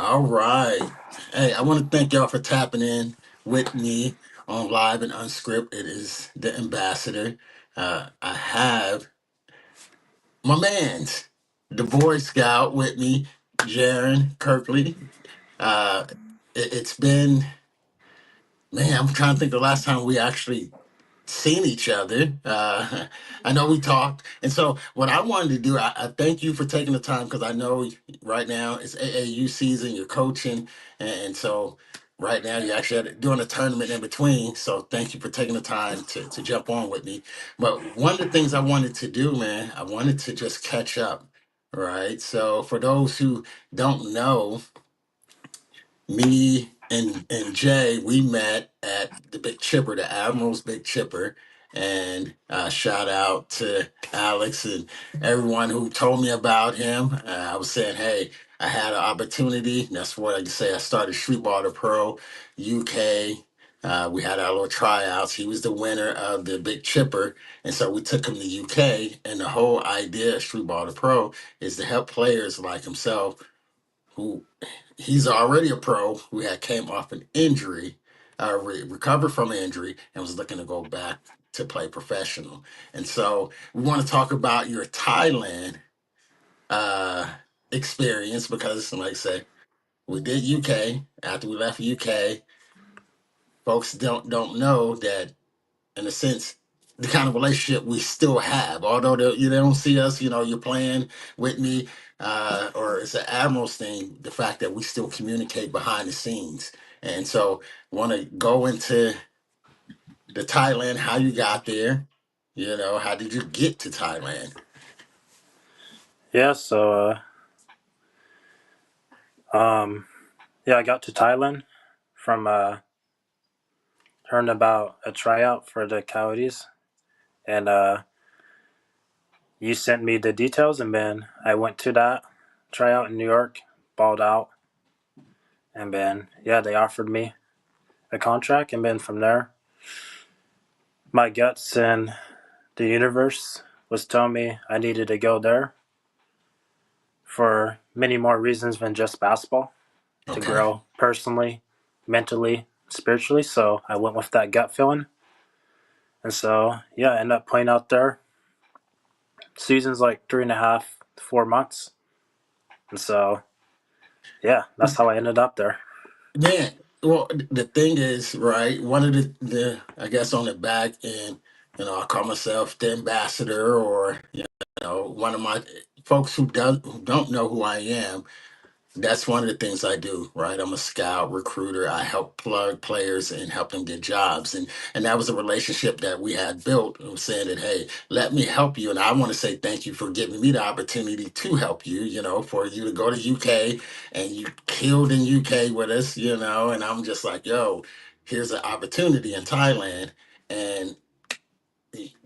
All right. Hey, I want to thank y'all for tapping in with me on Live and Unscripted. It is the ambassador. I have my man's, the Boy Scout with me, Jaron Kirkley. Uh, it's been, man, I'm trying to think the last time we actually seen each other. I know we talked. And so, what I wanted to do, I thank you for taking the time because I know right now it's AAU season, you're coaching. And so, right now, you're actually doing a tournament in between. So, thank you for taking the time to jump on with me. But one of the things I wanted to do, man, I wanted to just catch up. Right. So, for those who don't know, me and Jay, we met at the Big Chipper, the Admiral's Big Chipper, and shout out to Alex and everyone who told me about him. I was saying, hey, I had an opportunity. That's what I say. I started Streetball to Pro UK. We had our little tryouts. He was the winner of the Big Chipper, and so we took him to UK. And the whole idea of Streetball to Pro is to help players like himself who he's already a pro who had came off an injury, recovered from an injury, and was looking to go back to play professional. And so we want to talk about your Thailand uh, experience because, like I said, we did UK. After we left UK, folks don't know that in a sense, the kind of relationship we still have. Although they don't see us, you're playing with me, or it's an Admirals thing, the fact that we still communicate behind the scenes. And so, want to go into the Thailand, how you got there, how did you get to Thailand? Yeah, so yeah, I got to Thailand from hearing about a tryout for the Coyotes, and you sent me the details, and then I went to that tryout in New York, balled out, and then yeah, they offered me a contract, and then from there, my guts and the universe was telling me I needed to go there for many more reasons than just basketball to Okay. grow personally, mentally, spiritually. So I went with that gut feeling. And so, yeah, I ended up playing out there. Season's like 3.5, 4 months. And so, yeah, that's how I ended up there. Yeah. Well, the thing is, right, one of the I guess on the back end, I call myself the ambassador or, one of my folks who don't know who I am. That's one of the things I do, right? I'm a scout recruiter. I help plug players and help them get jobs. And that was a relationship that we had built. I was saying that, hey, let me help you. And I want to say thank you for giving me the opportunity to help you, for you to go to UK and you killed in UK with us, and I'm just like, yo, here's an opportunity in Thailand. And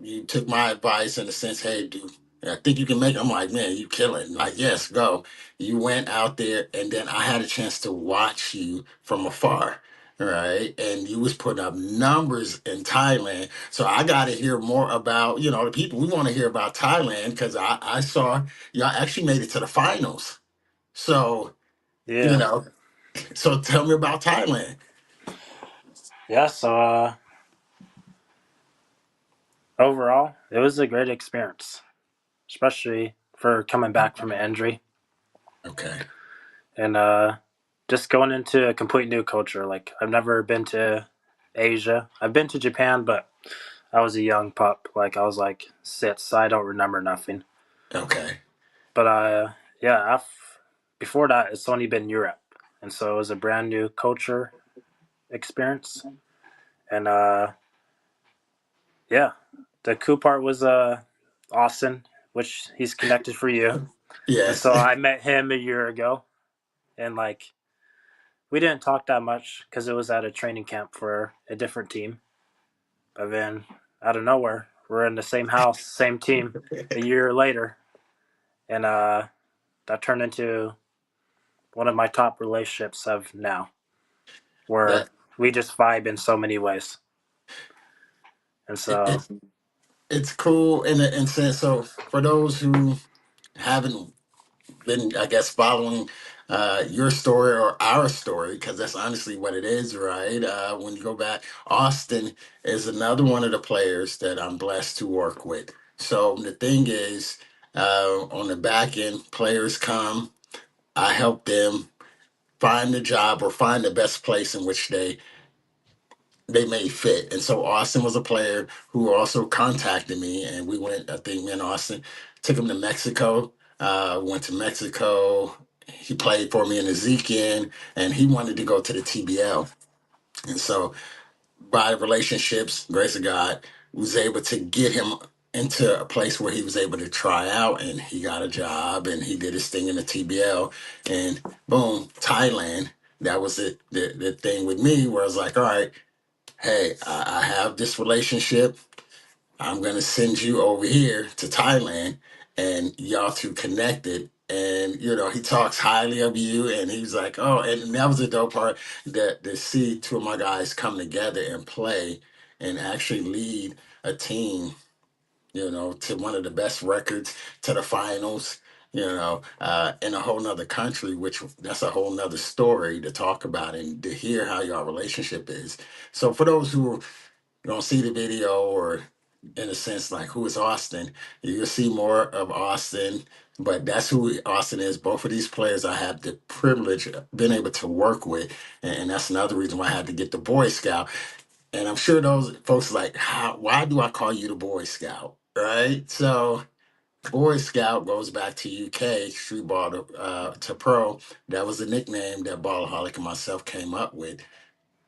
you took my advice in the sense, hey, dude, I think you can make it. I'm like, man, you killing. Like, yes, go. You went out there, and then I had a chance to watch you from afar, right? And you was putting up numbers in Thailand. So I got to hear more about, the people. We want to hear about Thailand because I saw y'all actually made it to the finals. So, you Yeah. know, so tell me about Thailand. Yeah, so overall, it was a great experience, especially for coming back from an injury Okay. and just going into a complete new culture. Like, I've never been to Asia. I've been to Japan, but I was a young pup. Like, I was like 6, so I don't remember nothing. Okay. But yeah, before that, it's only been Europe, and so it was a brand new culture experience. And yeah, the cool part was Austin, which he's connected for you, and Yes. so I met him a year ago, and like we didn't talk that much because it was at a training camp for a different team. But then out of nowhere, we're in the same house, same team, a year later, and that turned into one of my top relationships of now, where that we just vibe in so many ways. And it, so, it, it's cool in a sense. So for those who haven't been, I guess, following your story or our story, because that's honestly what it is, right? When you go back, Austin is another one of the players that I'm blessed to work with. So the thing is, on the back end, players come, I help them find the job or find the best place in which they may fit. And so Austin was a player who also contacted me, and we went. I think me and Austin took him to Mexico. Went to Mexico. He played for me in the Zekin, and he wanted to go to the TBL. And so, by relationships, grace of God, was able to get him into a place where he was able to try out, and he got a job, and he did his thing in the TBL, and boom, Thailand. That was the thing with me, where I was like, all right, hey, I have this relationship. I'm going to send you over here to Thailand and y'all two connected. And, he talks highly of you. And he's like, oh, and that was the dope part, that to see two of my guys come together and play and actually lead a team, to one of the best records, to the finals. In a whole nother country, which that's a whole nother story to talk about and to hear how your relationship is. So for those who don't see the video, or in a sense, like, who is Austin, you'll see more of Austin, but that's who Austin is. Both of these players I had the privilege of being able to work with, and that's another reason why I had to get the Boy Scout. And I'm sure those folks are like, why do I call you the Boy Scout, right? So Boy Scout goes back to UK street ball to pro. That was a nickname that Ballaholic and myself came up with,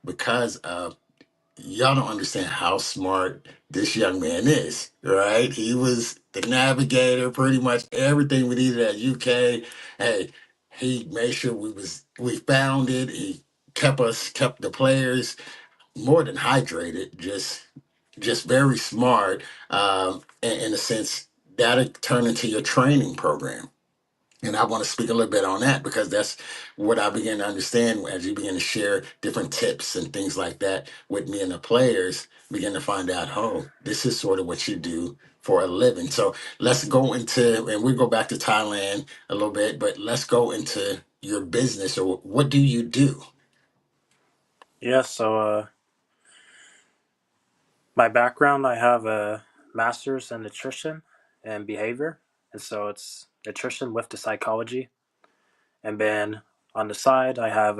because y'all don't understand how smart this young man is, right? He was the navigator, pretty much everything we needed at UK. Hey, he made sure we found it. He kept the players more than hydrated, just very smart. In a sense, that'll turn into your training program. And I want to speak a little bit on that, because that's what I began to understand as you begin to share different tips and things like that with me and the players. Begin to find out, oh, this is sort of what you do for a living. So let's go into, and we go back to Thailand a little bit, but let's go into your business, or what do you do? Yeah, so my background, I have a master's in nutrition and behavior. And so it's nutrition with the psychology. And then on the side, I have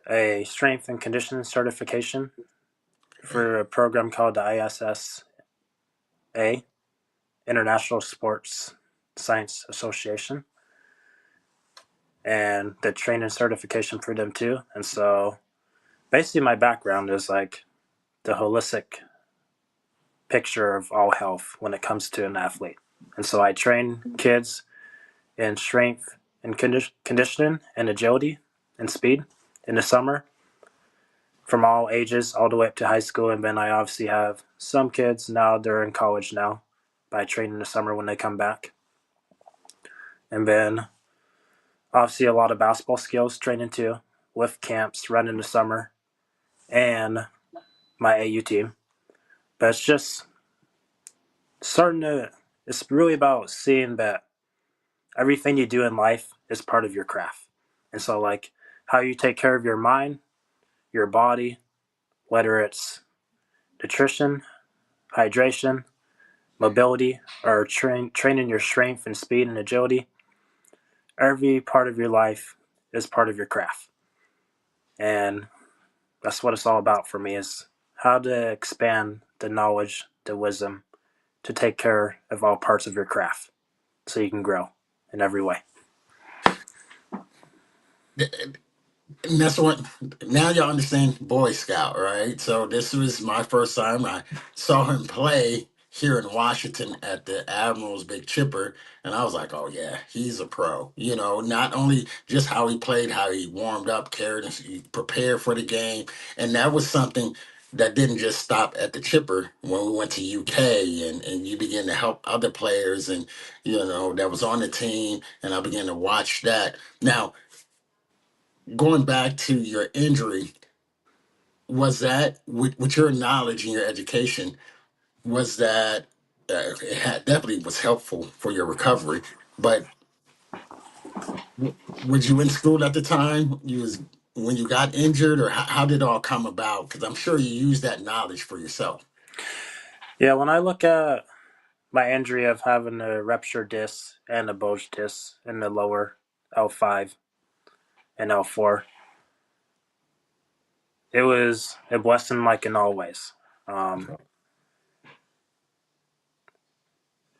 a strength and conditioning certification for a program called the ISSA, International Sports Science Association, and the training certification for them too. And so basically, my background is like the holistic picture of all health when it comes to an athlete. And so I train kids in strength and conditioning and agility and speed in the summer from all ages all the way up to high school. And then I obviously have some kids now, they're in college now, but I train in the summer when they come back. And then obviously a lot of basketball skills training too, with camps run in the summer and my AU team. But it's just starting to, it's really about seeing that everything you do in life is part of your craft. And so, like, how you take care of your mind, your body, whether it's nutrition, hydration, mobility, or training your strength and speed and agility, every part of your life is part of your craft. And that's what it's all about for me, is how to expand the knowledge, the wisdom to take care of all parts of your craft so you can grow in every way. And that's what, now y'all understand Boy Scout, right? So this was my first time I saw him play here in Washington at the Admiral's Big Chipper, and I was like, oh yeah, he's a pro. Not only just how he played, how he warmed up, carried, he prepared for the game, and that was something that didn't just stop at the Chipper. When we went to UK, and you begin to help other players, and that was on the team, and I began to watch that. Now, going back to your injury, was that with your knowledge and your education, was that it definitely was helpful for your recovery, but Was you in school at the time? You was when you got injured, or how did it all come about? Because I'm sure you used that knowledge for yourself. Yeah, when I look at my injury of having a ruptured disc and a bulged disc in the lower L5 and L4, it was a blessing like in all ways. Um, Okay.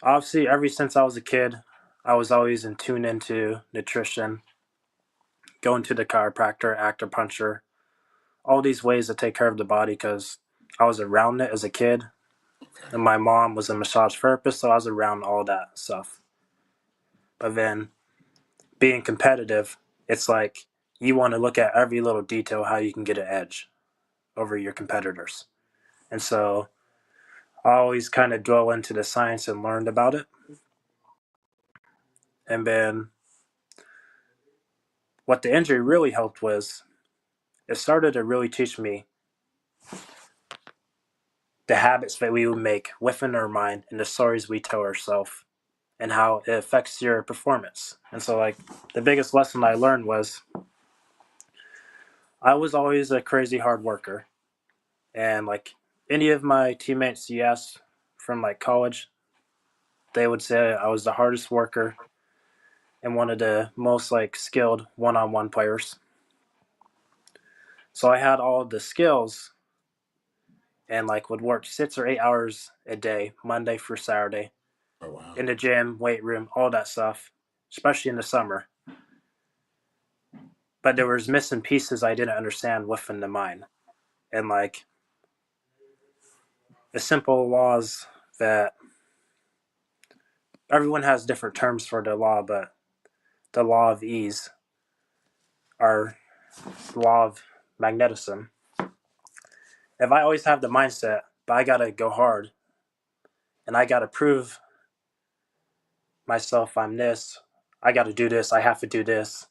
Obviously, ever since I was a kid, I was always in tune into nutrition, going to the chiropractor, acupuncture, all these ways to take care of the body because I was around it as a kid. And my mom was a massage therapist, so I was around all that stuff. But then being competitive, it's like you want to look at every little detail how you can get an edge over your competitors. And so I always kind of dwell into the science and learned about it. And then what the injury really helped was it started to really teach me the habits that we would make within our mind and the stories we tell ourselves and how it affects your performance. And so, like, the biggest lesson I learned was I was always a crazy hard worker. And, like, any of my teammates you asked from, like, college, they would say I was the hardest worker and one of the most, like, skilled one on one players. So I had all the skills and, like, would work 6 or 8 hours a day, Monday through Saturday, Oh wow. in the gym, weight room, all that stuff, especially in the summer. But there was missing pieces I didn't understand within the mind. And like the simple laws that everyone has different terms for the law, but the law of ease or law of magnetism. If I always have the mindset, but I gotta go hard and I gotta prove myself I'm this, I gotta do this, I have to do this.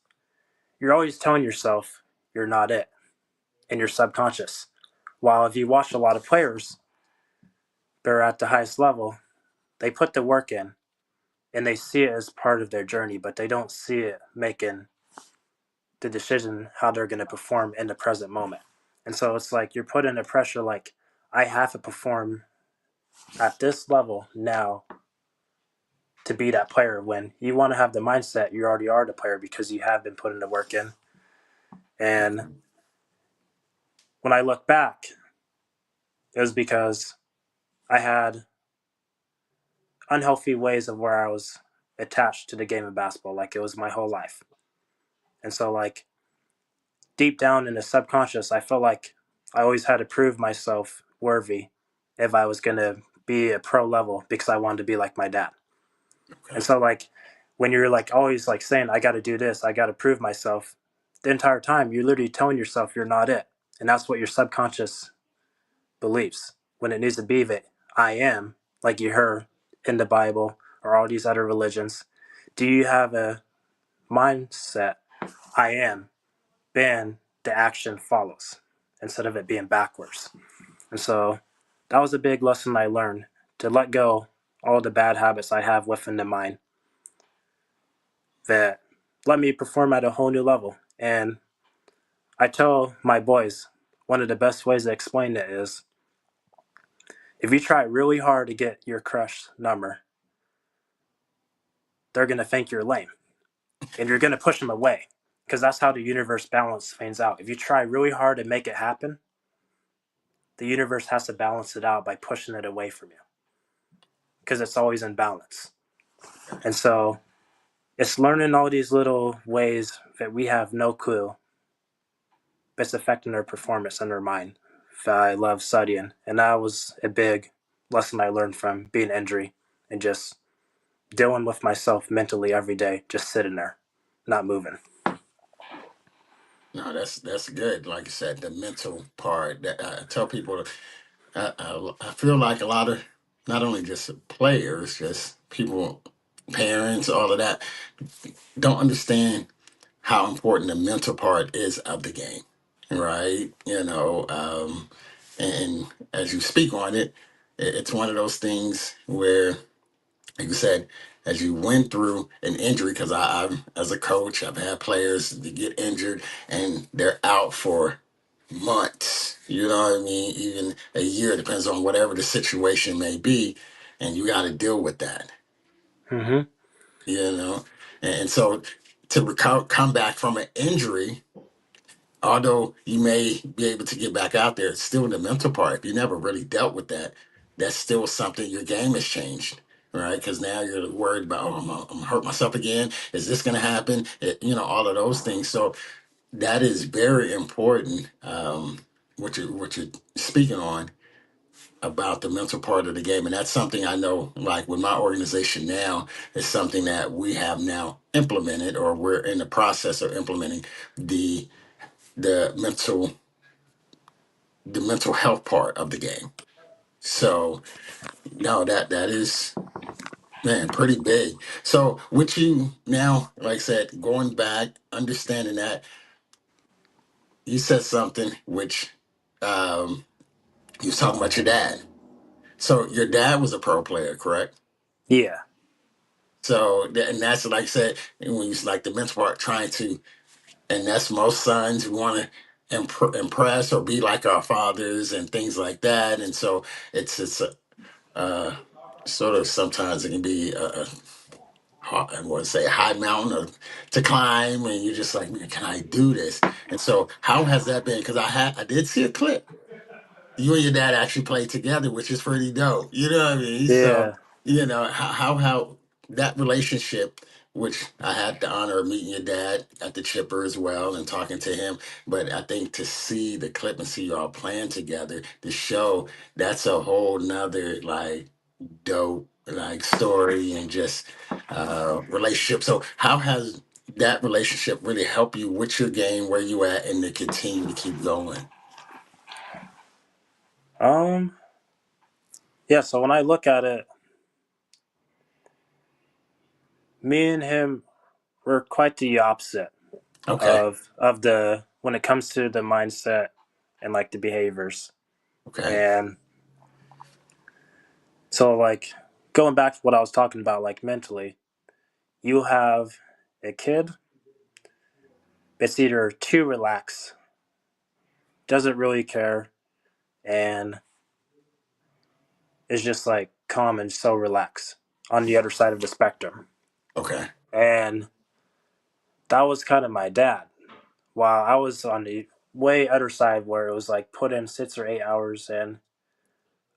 You're always telling yourself you're not it in your subconscious. While if you watch a lot of players that are at the highest level, they put the work in and they see it as part of their journey, but they don't see it making the decision how they're going to perform in the present moment. And so it's like you're put under pressure, like, I have to perform at this level now to be that player. When you want to have the mindset, you already are the player because you have been putting the work in. And when I look back, it was because I had unhealthy ways of where I was attached to the game of basketball, like it was my whole life. And so, like, deep down in the subconscious, I felt like I always had to prove myself worthy if I was going to be a pro level because I wanted to be like my dad. And Okay. so, like, when you're like always like saying, I got to do this, I got to prove myself, the entire time you're literally telling yourself you're not it. And that's what your subconscious believes when it needs to be that I am, like you heard in the Bible or all these other religions. Do you have a mindset, I am, then the action follows instead of it being backwards. And so that was a big lesson I learned to let go all the bad habits I have within the mind that let me perform at a whole new level. And I tell my boys one of the best ways to explain it is if you try really hard to get your crush number, they're going to think you're lame and you're going to push them away because that's how the universe balance fades out. If you try really hard to make it happen, the universe has to balance it out by pushing it away from you because it's always in balance. And so it's learning all these little ways that we have no clue, but it's affecting our performance and our mind that I love studying. And that was a big lesson I learned from being injury and just dealing with myself mentally every day, just sitting there, not moving. No, that's good. Like I said, the mental part. That I tell people, I feel like a lot of not only just players, just people, parents, all of that, don't understand how important the mental part is of the game, right? And as you speak on it, it's one of those things where, like you said. as you went through an injury, because I'm as a coach, I've had players that get injured and they're out for months. You know what I mean? Even a year, depends on whatever the situation may be, and you got to deal with that. Mm-hmm. You know, and so to come back from an injury, although you may be able to get back out there, it's still the mental part. If you never really dealt with that, that's still something. Your game has changed, right? Because now you're worried about, oh, I'm gonna hurt myself again. Is this going to happen? All of those things. So that is very important. What you're speaking on about the mental part of the game, and that's something I know. Like with my organization now, is something that we have now implemented, or we're in the process of implementing the the mental the mental health part of the game. So no, that is, man, pretty big. So with you now, like I said, going back, understanding that, you said something which, um, you was talking about your dad. So your dad was a pro player, correct? Yeah. So and that's like I said, when you like the mental part, trying to, and that's most sons who want to impress or be like our fathers and things like that. And so it's uh, sort of, sometimes it can be I want to say a high mountain to climb, and you're just like, man, can I do this? And so, how has that been? Because I did see a clip. You and your dad actually played together, which is pretty dope. You know what I mean? So, Yeah. how that relationship, which I had the honor of meeting your dad at the Chipper as well and talking to him. But I think to see the clip and see y'all playing together, the show, that's a whole nother like dope like story and just relationship. So how has that relationship really helped you with your game, where you at, and to continue to keep going? Um. Yeah. So when I look at it, me and him were quite the opposite Okay. of the when it comes to the mindset and like the behaviors. Okay. And so like going back to what I was talking about, like mentally, you have a kid that's either too relaxed, doesn't really care, and is just like calm and so relaxed on the other side of the spectrum. Okay. And that was kind of my dad. While I was on the way other side where it was like put in 6 or 8 hours and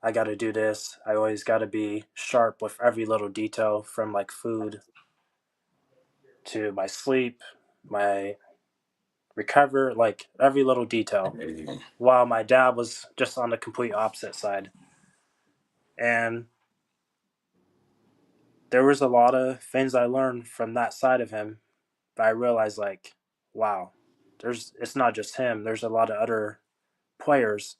I got to do this. I always got to be sharp with every little detail from like food to my sleep, my recover, like every little detail. While my dad was just on the complete opposite side. And there was a lot of things I learned from that side of him that I realized like, wow, it's not just him. There's a lot of other players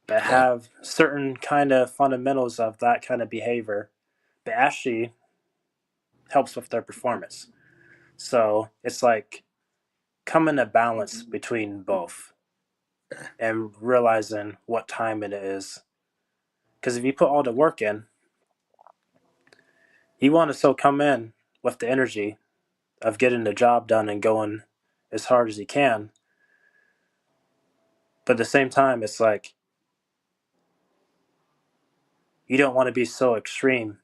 that Okay. have certain kind of fundamentals of that kind of behavior that actually helps with their performance. So it's like coming to balance between both and realizing what time it is. Because if you put all the work in, you want to still come in with the energy of getting the job done and going as hard as you can. But at the same time, it's like you don't want to be so extreme,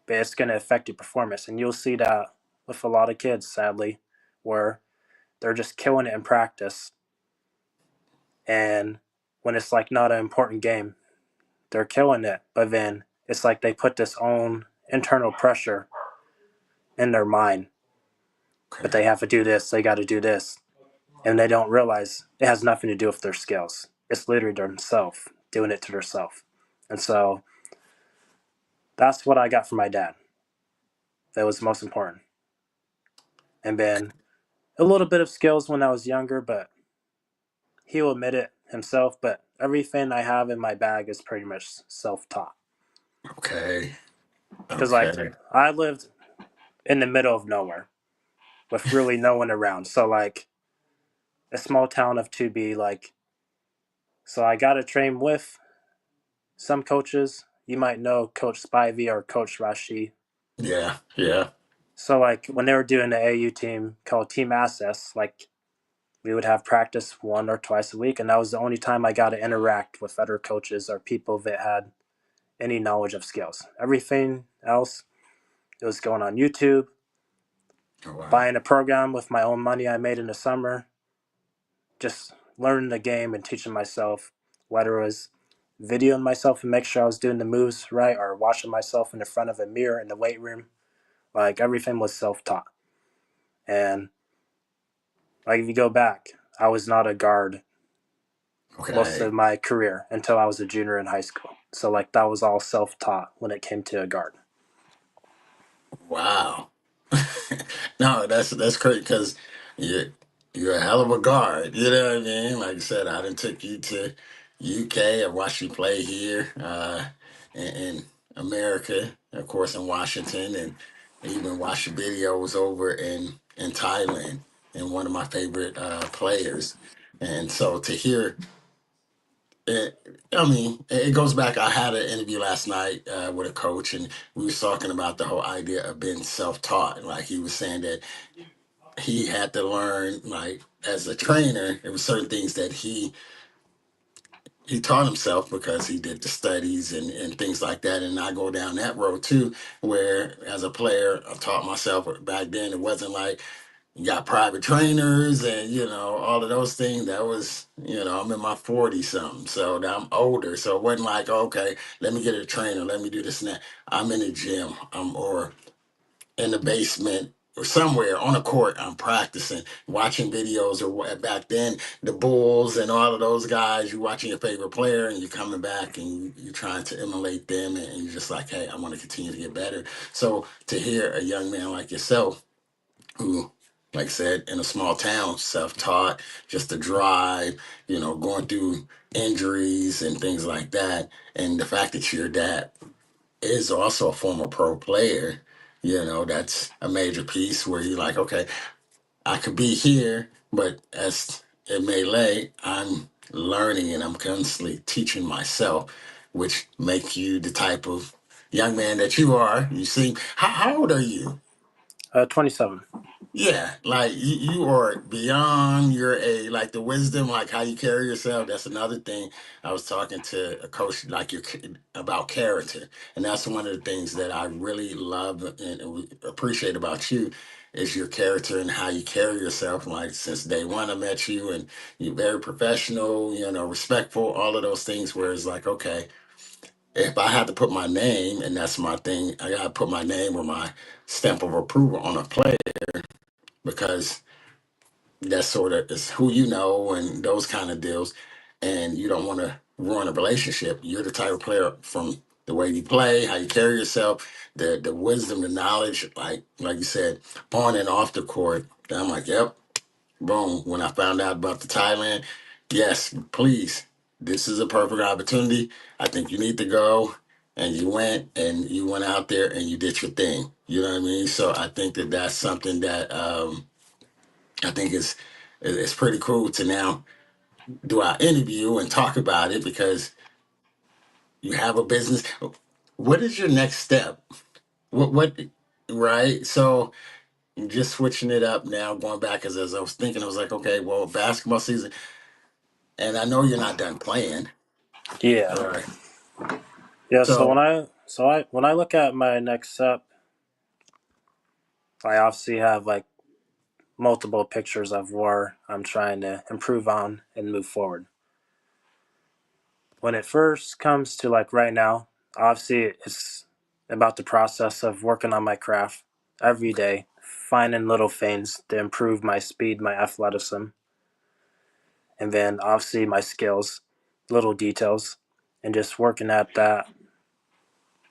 but it's going to affect your performance. And you'll see that with a lot of kids, sadly, where they're just killing it in practice. And when it's like not an important game, they're killing it. But then it's like they put this own internal pressure in their mind. But Okay. they have to do this, they got to do this. And they don't realize it has nothing to do with their skills. It's literally themselves doing it to themselves. And so that's what I got from my dad. That was most important. And then a little bit of skills when I was younger, but he'll admit it himself. But everything I have in my bag is pretty much self taught. Okay. Because, like, Okay. I lived in the middle of nowhere with really no one around. So, like, a small town of 2B, like, so I got to train with some coaches. You might know Coach Spivey or Coach Rashi. Yeah, yeah. So like when they were doing the AU team called Team Access, like we would have practice one or twice a week, and that was the only time I got to interact with other coaches or people that had any knowledge of skills. Everything else, it was going on YouTube, Oh, wow. buying a program with my own money I made in the summer, just learning the game and teaching myself, whether it was videoing myself and make sure I was doing the moves right or watching myself in the front of a mirror in the weight room. Like everything was self-taught. And like if you go back, I was not a guard most of Okay. my career until I was a junior in high school. So like that was all self-taught when it came to a guard. Wow. No, that's great because you're a hell of a guard. You know what I mean? Like I said, I done took you to UK. I watched you play here in America, of course, in Washington, and even watched your videos over in Thailand. And one of my favorite players. And so to hear it, I mean, it goes back. I had an interview last night with a coach, and we was talking about the whole idea of being self-taught. Like he was saying that he had to learn, like as a trainer, there were certain things that he taught himself because he did the studies and things like that. And I go down that road too, where as a player, I taught myself back then. It wasn't like you got private trainers and all of those things. That was I'm in my 40 something, so now I'm older, so it wasn't like, okay, let me get a trainer, let me do this and that. I'm in the gym, or in the basement or somewhere on a court. I'm practicing, watching videos, or back then the Bulls and all of those guys. You're watching your favorite player and you're coming back and you're trying to emulate them, and you're just like, hey, I want to continue to get better. So to hear a young man like yourself who, like I said, in a small town, self-taught, just the drive, going through injuries and things like that, and the fact that your dad is also a former pro player, that's a major piece where you're like, okay, I could be here, but as it may lay, I'm learning and I'm constantly teaching myself, which make you the type of young man that you are. You seem, how old are you? 27. Yeah, like you are beyond your age, like the wisdom, like how you carry yourself. That's another thing. I was talking to a coach like about character, and that's one of the things that I really love and appreciate about you is your character and how you carry yourself. Like since day one, I met you, and you're very professional, respectful, all of those things. Where it's like, okay, if I had to put my name, and that's my thing, I gotta put my name or my stamp of approval on a play because that sort of is who and those kind of deals. And you don't want to ruin a relationship. You're the type of player from the way you play, how you carry yourself, the wisdom, the knowledge, like you said, on and off the court. And I'm like, yep, boom. When I found out about the Thailand, yes, please, this is a perfect opportunity. I think you need to go. And you went out there and you did your thing. You know what I mean? So I think that that's something that I think it's pretty cool to now do our interview and talk about it because you have a business. What is your next step? What right? So just switching it up now, going back as I was thinking, I was like, okay, well, basketball season, and I know you're not done playing. Yeah. All right. Yeah, so So when I look at my next step, I obviously have like multiple pictures of where I'm trying to improve on and move forward. When it first comes to like right now, obviously it's about the process of working on my craft every day, finding little things to improve my speed, my athleticism, and then obviously my skills, little details, and just working at that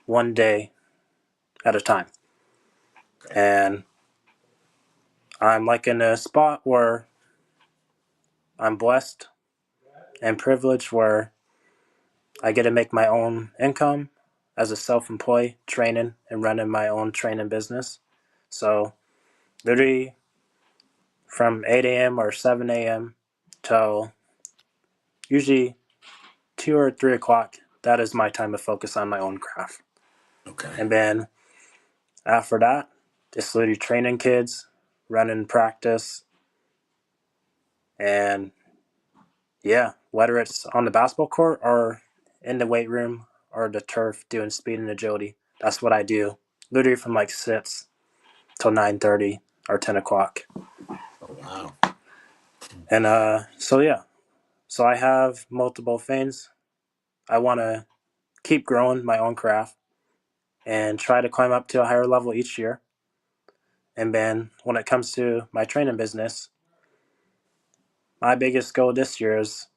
one day at a time. okay, And I'm like in a spot where I'm blessed and privileged where I get to make my own income as a self-employed training and running my own training business. So literally from 8 a.m. or 7 a.m. till usually 2 or 3 o'clock, that is my time to focus on my own craft. okay, And then After that, just literally training kids, running practice, and yeah, whether it's on the basketball court or in the weight room or the turf doing speed and agility, that's what I do. Literally from like 6 till 9:30 or 10 o'clock. Oh, wow. And so yeah, so I have multiple things. I want to keep growing my own craft and try to climb up to a higher level each year. And then when it comes to my training business, my biggest goal this year is,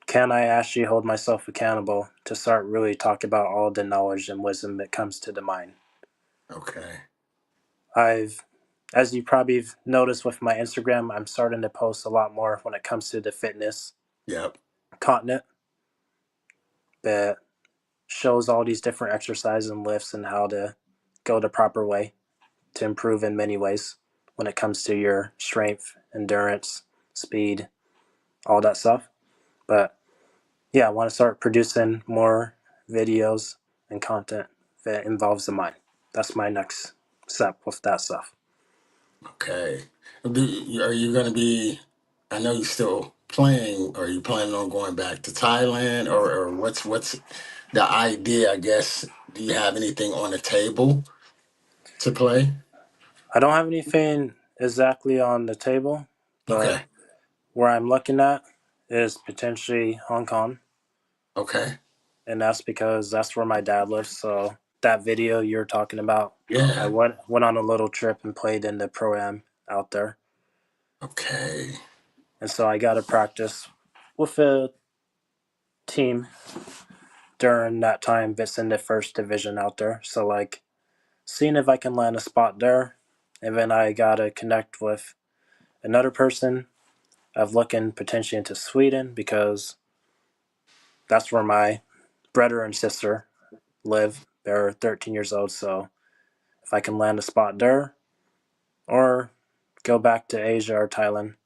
can I actually hold myself accountable to start really talking about all the knowledge and wisdom that comes to the mind? Okay. I've, as you probably noticed with my Instagram, I'm starting to post a lot more when it comes to the fitness Yep. content that shows all these different exercises and lifts and how to go the proper way to improve in many ways when it comes to your strength, endurance, speed, all that stuff. But yeah, I want to start producing more videos and content that involves the mind. That's my next step with that stuff. Okay. Are you going to be, I know you're still playing, are you planning on going back to Thailand or what's the idea, I guess? Do you have anything on the table to play? I don't have anything exactly on the table, but Okay. where I'm looking at is potentially Hong Kong, Okay. and that's because that's where my dad lives. So that video you're talking about, I Yeah. went on a little trip and played in the pro am out there, Okay. and so I got to practice with a team during that time that's in the first division out there. So like seeing if I can land a spot there, and then I gotta connect with another person of looking potentially into Sweden because that's where my brother and sister live. They're 13 years old, so if I can land a spot there or go back to Asia or Thailand,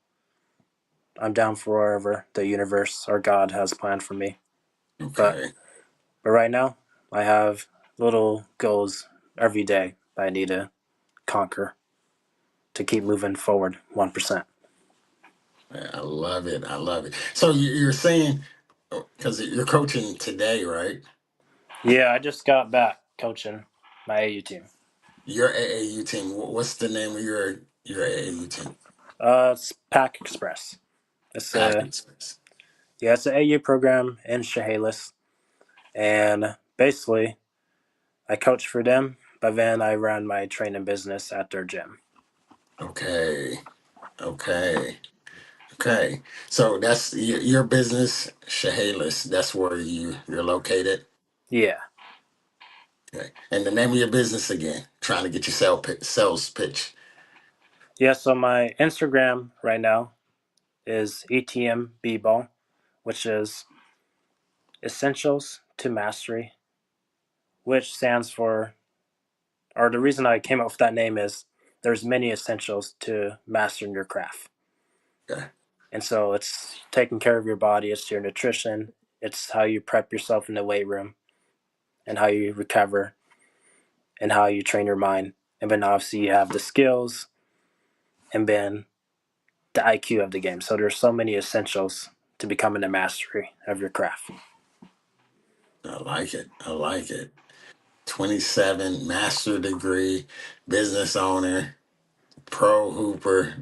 I'm down for wherever the universe or God has planned for me. But Okay. but right now, I have little goals every day that I need to conquer to keep moving forward 1%. Man, I love it. I love it. So you're saying, because you're coaching today, right? Yeah, I just got back coaching my AU team. Your AAU team. What's the name of your AAU team? It's Pack Express. It's a Packers. Yeah, it's an AU program in Chehalis, and basically I coach for them, but then I run my training business at their gym. Okay. Okay. Okay. So that's your business, Chehalis. That's where you're located. Yeah, Okay. And the name of your business again. Trying to get your sales pitch. yeah. So my Instagram right now is ETM B-ball, which is Essentials to Mastery, which stands for, or the reason I came up with that name is there's many essentials to mastering your craft. Okay. And so it's taking care of your body, it's your nutrition, it's how you prep yourself in the weight room, and how you recover, and how you train your mind. And then obviously you have the skills and then the IQ of the game. So there's so many essentials to becoming a mastery of your craft. I like it. I like it. 27, master degree, business owner, pro hooper,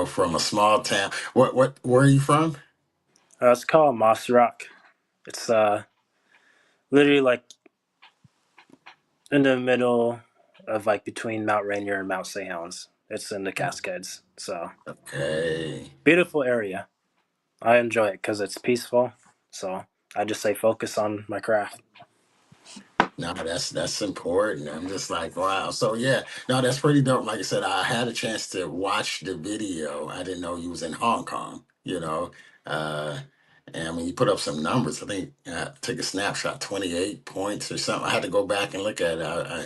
from a small town. Where are you from? It's called Moss Rock. It's literally like in the middle of like between Mount Rainier and Mount St. Helens. It's in the Cascades. So Okay. beautiful area. I enjoy it because it's peaceful. So I just say focus on my craft. No, that's important. I'm just like, wow. So yeah, no, that's pretty dope. Like I said, I had a chance to watch the video. I didn't know you was in Hong Kong, Uh, and I mean, you put up some numbers. I think I took a snapshot, 28 points or something. I had to go back and look at it.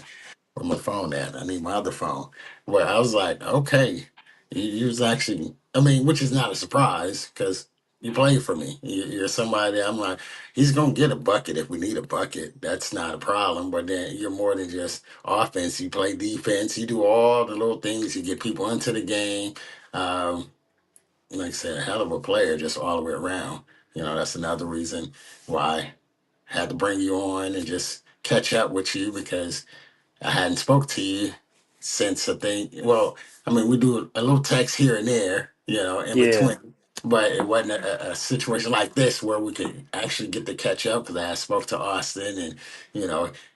Where my phone at? I need my other phone. Well, I was like, okay, you was actually, I mean, which is not a surprise because You play for me. You're somebody I'm like, he's gonna get a bucket if we need a bucket. That's not a problem. But then you're more than just offense. You play defense. You do all the little things. You get people into the game. Um, like I said, a hell of a player just all the way around. That's another reason why I had to bring you on and just catch up with you because I hadn't spoke to you since I think. Well, I mean, we do a little text here and there, in Yeah, between, but it wasn't a situation like this where we could actually get to catch up. Because I spoke to Austin, and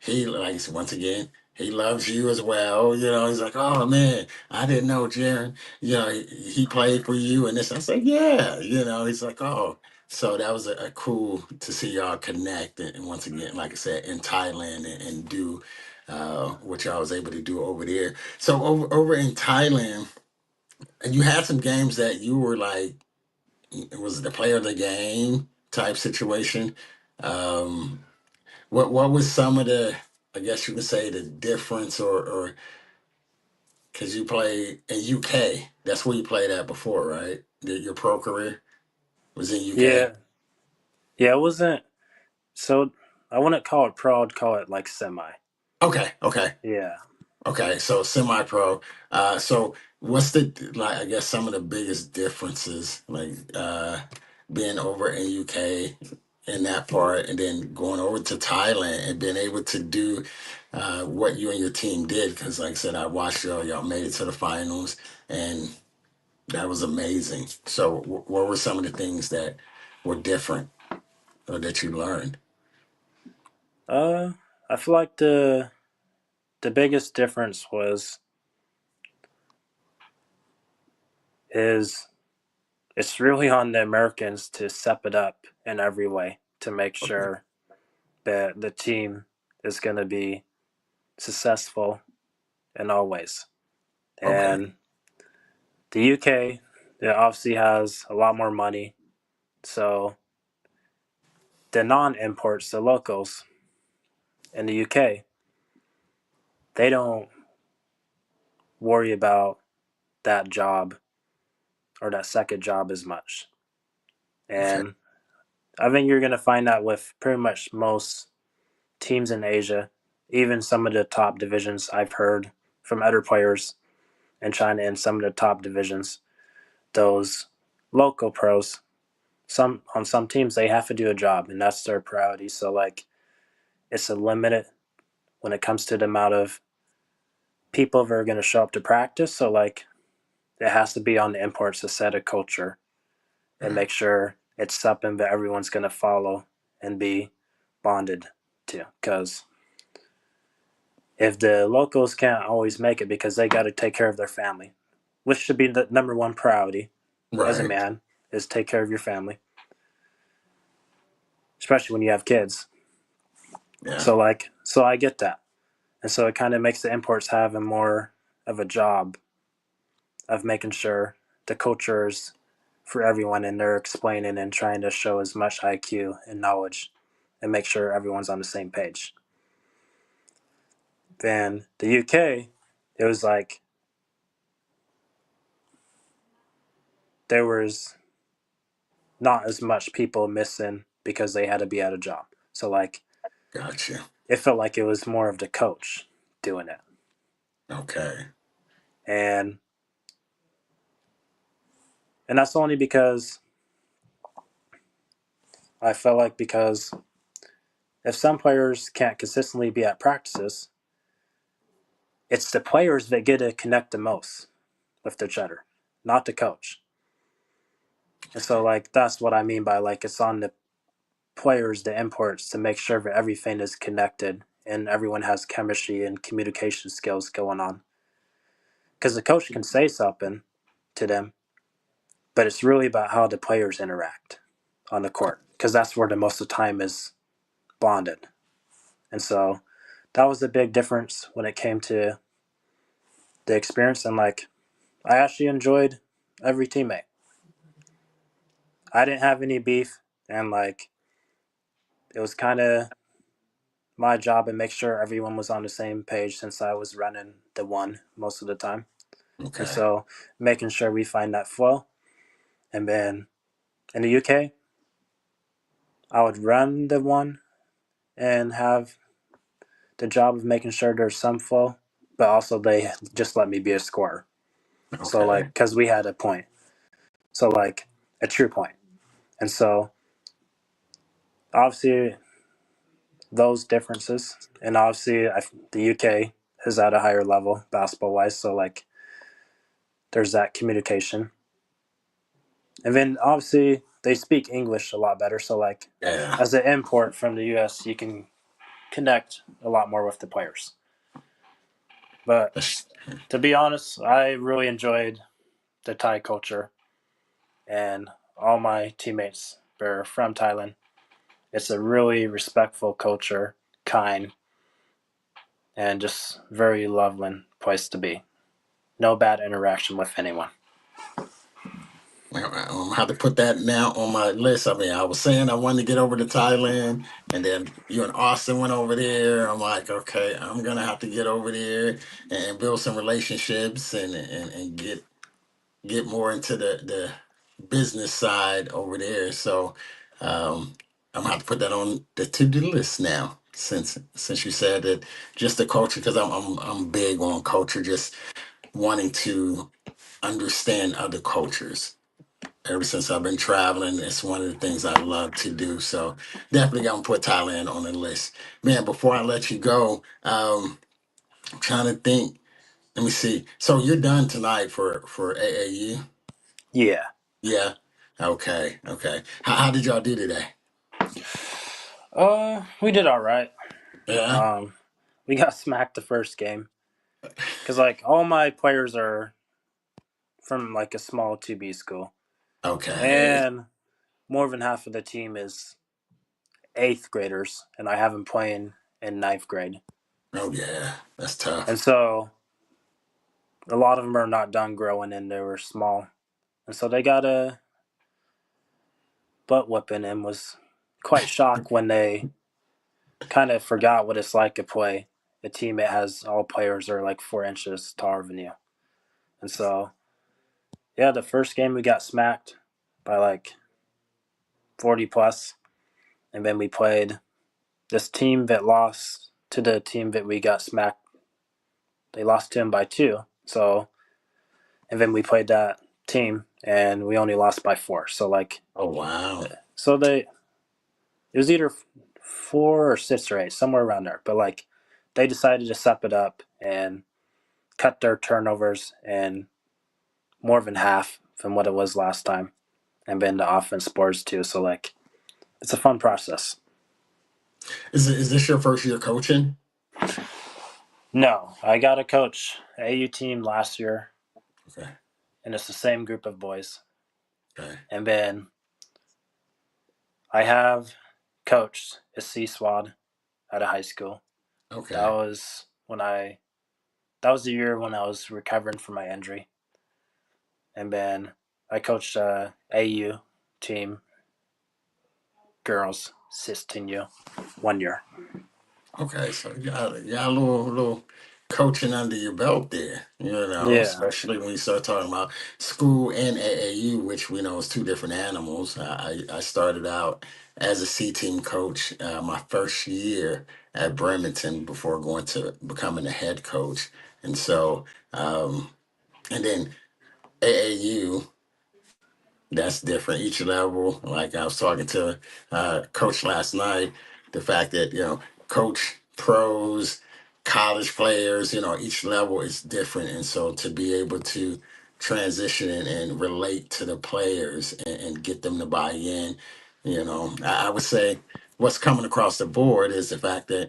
he like once again. He loves you as well. He's like, oh man, I didn't know Jaron. He played for you and this. I said, yeah. He's like, oh. So that was a cool to see y'all connect. And once again, like I said, in Thailand and do which I was able to do over there. So over in Thailand, and you had some games that you were like, it was the player of the game type situation. Um, what was some of the, I guess you could say the difference, or because you played in UK, that's where you played at before, right? Your pro career was in UK. yeah, yeah. It wasn't so. I wouldn't call it pro. I'd call it like semi. Okay, okay. Yeah. Okay, so semi-pro. So what's the like? I guess some of the biggest differences, like being over in UK in that part, and then going over to Thailand and being able to do what you and your team did. Because, like I said, I watched y'all made it to the finals, and that was amazing. So, what were some of the things that were different or that you learned? Uh, I feel like the biggest difference was is it's really on the Americans to step it up in every way to make Okay, sure that the team is going to be successful in all ways. okay, And the UK, it obviously has a lot more money, so the non-imports, the locals in the UK, they don't worry about that job or that second job as much. okay, And I think you're going to find that with pretty much most teams in Asia, even some of the top divisions I've heard from other players in China in some of the top divisions, those local pros, some on some teams they have to do a job and that's their priority. So like it's a limited when it comes to the amount of people that are going to show up to practice. So like it has to be on the imports to set a culture and okay. make sure it's something that everyone's going to follow and be bonded to. Because if the locals can't always make it because they got to take care of their family, which should be the number one priority as a Right. man, is take care of your family, especially when you have kids. Yeah. So I get that, and so it kind of makes the imports have a more of a job of making sure the cultures for everyone and they're explaining and trying to show as much IQ and knowledge and make sure everyone's on the same page. Then the UK, it was like there was not as much people missing because they had to be at a job. So like Gotcha. it felt like it was more of the coach doing it. Okay. And that's only because I felt like because if some players can't consistently be at practices, it's the players that get to connect the most with each other, not the coach. And so like that's what I mean by like it's on the players, the imports, to make sure that everything is connected and everyone has chemistry and communication skills going on. Because the coach can say something to them, but it's really about how the players interact on the court because that's where the most of the time is bonded. And so that was a big difference when it came to the experience. And like, I actually enjoyed every teammate. I didn't have any beef, and like, it was kind of my job to make sure everyone was on the same page since I was running the one most of the time. And Okay. so making sure we find that flow. And then In the UK, I would run the one and have the job of making sure there's some flow, but also they just let me be a scorer. So Okay. like, cause we had a point, so like a true point, and so obviously those differences, and obviously the UK is at a higher level basketball wise, so like there's that communication, and then obviously they speak English a lot better, so like Yeah. as an import from the US, you can connect a lot more with the players. But That's, to be honest, I really enjoyed the Thai culture, and all my teammates are from Thailand. It's a really respectful culture, kind, and just very lovely place to be. No bad interaction with anyone. I have to put that now on my list. I mean, I was saying I wanted to get over to Thailand, and then you and Austin went over there. I'm like, okay, I'm gonna have to get over there and build some relationships and get more into the business side over there. So I'm gonna have to put that on the to-do list now. Since you said that, just the culture, because I'm big on culture, just wanting to understand other cultures. Ever since I've been traveling, it's one of the things I love to do. So definitely gonna put Thailand on the list. Man, before I let you go, I'm trying to think. Let me see. So you're done tonight for AAU? Yeah. Yeah. Okay. Okay. How did y'all do today? We did all right. Yeah. Um, we got smacked the first game because like all my players are from like a small 2B school, Okay. and more than half of the team is eighth graders, and I have them playing in ninth grade, Oh yeah. That's and tough. so a lot of them are not done growing, and they were small, and so they got a butt whooping, and was quite shocked when they kind of forgot what it's like to play a team that has all players are like 4 inches taller than you. And so, yeah, the first game we got smacked by like 40 plus. And then we played this team that lost to the team that we got smacked. They lost to him by two. So, and then we played that team and we only lost by four. So, like, Oh wow. so it was either four or six or eight, somewhere around there. But like, they decided to step it up and cut their turnovers and more than half from what it was last time, and been the offense boards too. So like it's a fun process. Is this your first year coaching? No, I got a coach AU team last year, Okay. and it's the same group of boys. Okay. And then I have coached a C SWAD at a high school. That Okay. was when I that was the year when I was recovering from my injury. And then I coached a AU team girls 16U 1 year. Okay, so you got a little coaching under your belt there, Yeah. especially when you start talking about school and AAU, which we know is two different animals. I started out as a C team coach my first year at Bremerton before going to becoming a head coach, and so and then AAU. That's different each level. Like I was talking to coach last night, the fact that coach pros, college players, each level is different, and so to be able to transition and relate to the players and get them to buy in, I would say what's coming across the board is the fact that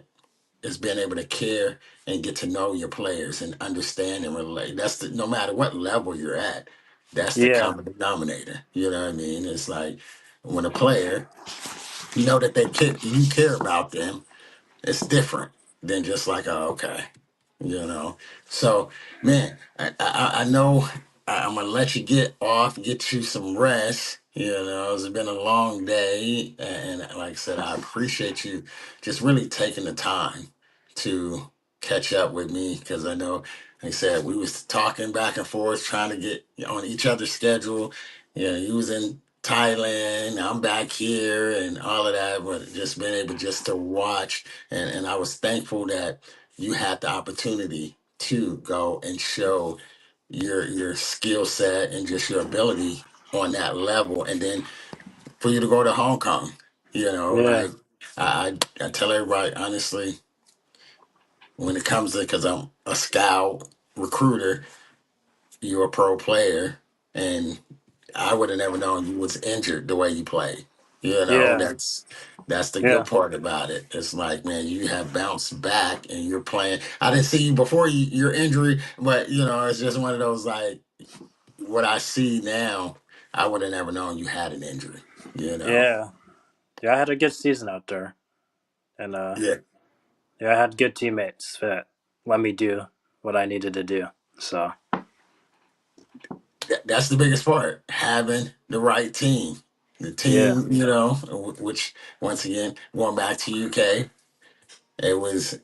is being able to care and get to know your players and understand and relate. No matter what level you're at, that's the Yeah. common denominator. You know what I mean? It's like when a player, you know that you care about them, it's different than just like, oh, okay, you know. So, man, I know I'm gonna let you get off, get you some rest. It's been a long day, and like I said, I appreciate you just really taking the time to catch up with me because I know, like I said, we was talking back and forth, trying to get on each other's schedule. You was in Thailand, I'm back here, and all of that. But just being able just to watch, and I was thankful that you had the opportunity to go and show your skill set and just your ability on that level, and then for you to go to Hong Kong. Yeah, Like I tell everybody honestly, when it comes to, because I'm a scout recruiter, you're a pro player, and I would have never known you was injured the way you play. yeah, That's the good yeah, part about it. It's like, man, you have bounced back and you're playing. I didn't see you before your injury, but it's just one of those, like, what I see now. I would have never known you had an injury. You know. yeah. Yeah, I had a good season out there, and Yeah, yeah, I had good teammates that let me do what I needed to do. So that's the biggest part. Having the right team. The yeah, team, which once again, going back to UK, it was.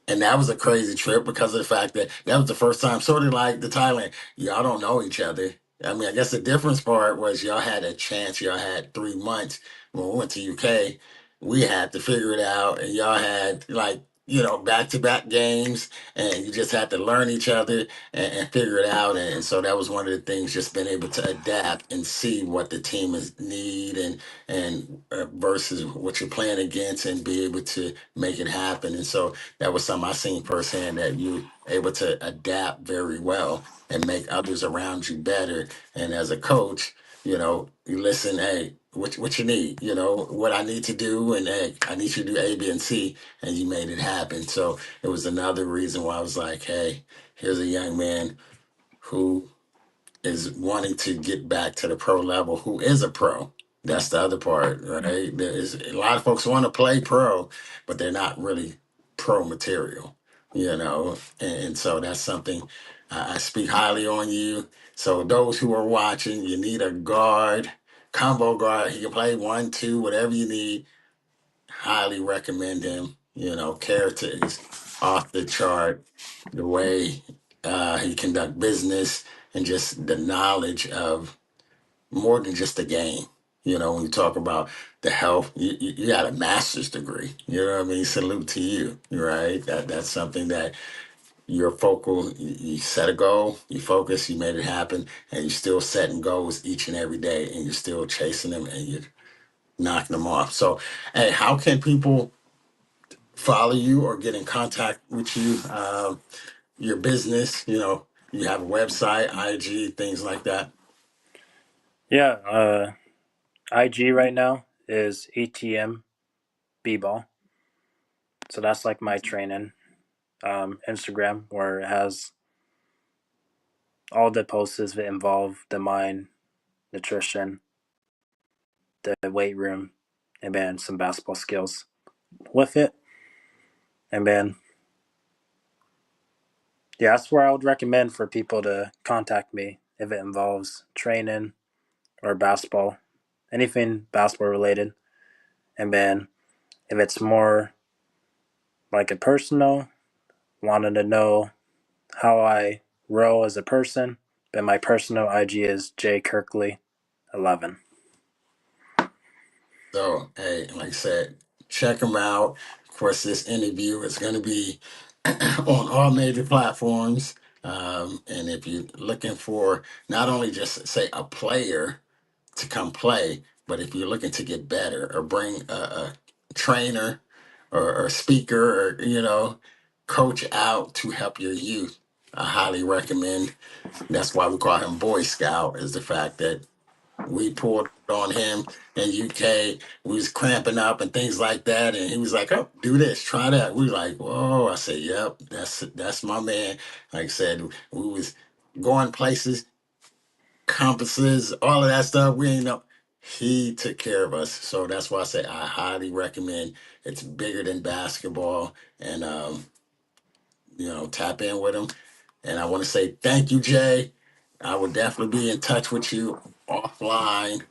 And that was a crazy trip because of the fact that that was the first time, sort of like the Thailand, y'all don't know each other. I mean, I guess the difference part was y'all had a chance. Y'all had 3 months when we went to UK. We had to figure it out, and y'all had, like, back to back games, and you just had to learn each other and figure it out. And so that was one of the things, just being able to adapt and see what the team is need, and versus what you're playing against, and be able to make it happen. And so that was something I seen firsthand, that you able to adapt very well and make others around you better. And as a coach, you listen, hey, what you need, what I need to do, and hey, I need you to do A, B, and C, and you made it happen. So it was another reason why I was like, hey, here's a young man who is wanting to get back to the pro level, who is a pro. That's the other part, right? There's a lot of folks want to play pro, but they're not really pro material, and so that's something I speak highly on you. So those who are watching, you need a guard, combo guard. He can play one, two, whatever you need. Highly recommend him. Character is off the chart. The way he conduct business, and just the knowledge of more than just the game. When you talk about the health, you got a master's degree. You know what I mean? Salute to you, right? That's something that you're focal. You set a goal, you focus, you made it happen, and you're still setting goals each and every day, and you're still chasing them, and you're knocking them off. So, hey, how can people follow you or get in contact with you? Your business, you have a website, IG, things like that. yeah. IG right now is ATM B-ball, so that's like my training. Instagram, where it has all the posts that involve the mind, nutrition, the weight room, and then some basketball skills with it. And then yeah, that's where I would recommend for people to contact me if it involves training or basketball, anything basketball related. And then if it's more like a personal, wanting to know how I row as a person, then my personal IG is jkirkley11. So, hey, like I said, check them out. Of course, this interview is going to be on all major platforms. And if you're looking for not only just say a player to come play, but if you're looking to get better or bring a trainer or speaker, or coach out to help your youth, I highly recommend. That's why we call him Boy Scout, is the fact that we pulled on him in UK. We was cramping up and things like that, and he was like, "Oh, do this, try that." We were like, "Whoa!" I said, "Yep, that's my man." Like I said, we was going places, compasses, all of that stuff. We ain't know. He took care of us, so that's why I say I highly recommend. It's bigger than basketball, and tap in with him. And I want to say thank you, Jay. I will definitely be in touch with you offline,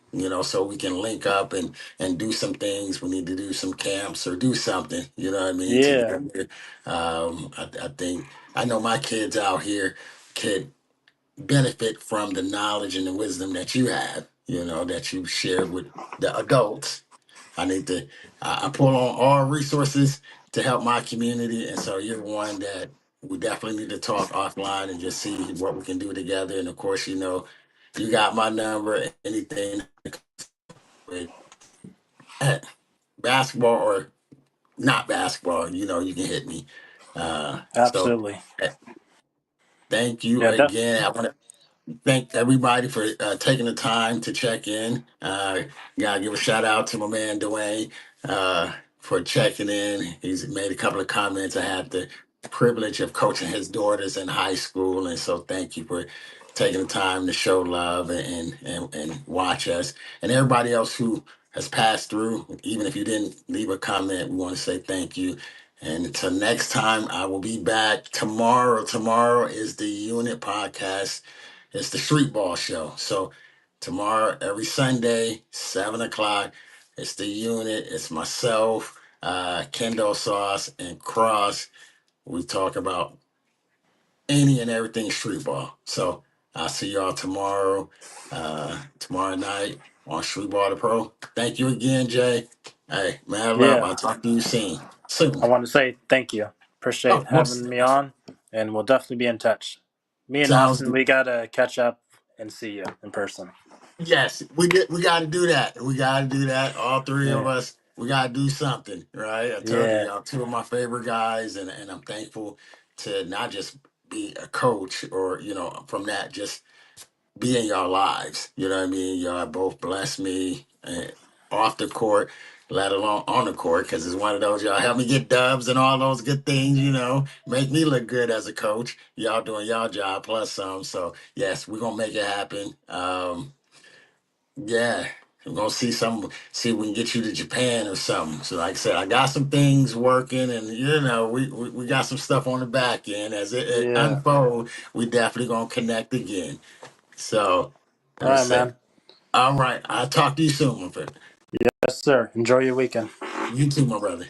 so we can link up and do some things. We need to do some camps or do something, you know what I mean, Yeah, together. I think I know my kids out here, kid. benefit from the knowledge and the wisdom that you have, that you shared with the adults. I need to, I pull on all resources to help my community. And so you're one that we definitely need to talk offline and just see what we can do together. And of course, you got my number, anything with basketball or not basketball, you can hit me. So Absolutely. eh, thank you Yeah, again. I want to thank everybody for taking the time to check in. Gotta give a shout out to my man Dwayne for checking in. He's made a couple of comments. I had the privilege of coaching his daughters in high school, and so thank you for taking the time to show love and watch us. And everybody else who has passed through, even if you didn't leave a comment, we want to say thank you. And until next time, I will be back tomorrow. Tomorrow is the Unit Podcast. It's the Street Ball Show. So tomorrow, every Sunday, 7 o'clock, it's the Unit. It's myself, Kendo Sauce, and Cross. We talk about any and everything street ball. So I'll see y'all tomorrow night on Street Ball the Pro. Thank you again, Jay. Hey, man, love. yeah. I'll talk to you soon. I want to say thank you. Appreciate Oh, most having me on, and we'll definitely be in touch. Me and sounds Austin, good. we gotta catch up and see you in person. Yes, we got to do that. We got to do that. All three of Yeah. us, we got to do something, right? I told you, Yeah. y'all two of my favorite guys, and I'm thankful to not just be a coach or from that, just be in y'all lives. You know what I mean? Y'all both bless me off the court, let alone on the court, because it's one of those y'all help me get dubs and all those good things. Make me look good as a coach. Y'all doing y'all job plus some. So yes, we're gonna make it happen. Yeah, we're gonna see if we can get you to Japan or something. So, like I said, I got some things working, and we got some stuff on the back end. As it Yeah. unfolds, we definitely gonna connect again. So, All like I right, said, man. all right, I'll talk to you soon, my friend. Yes, sir. Enjoy your weekend. You too, my brother.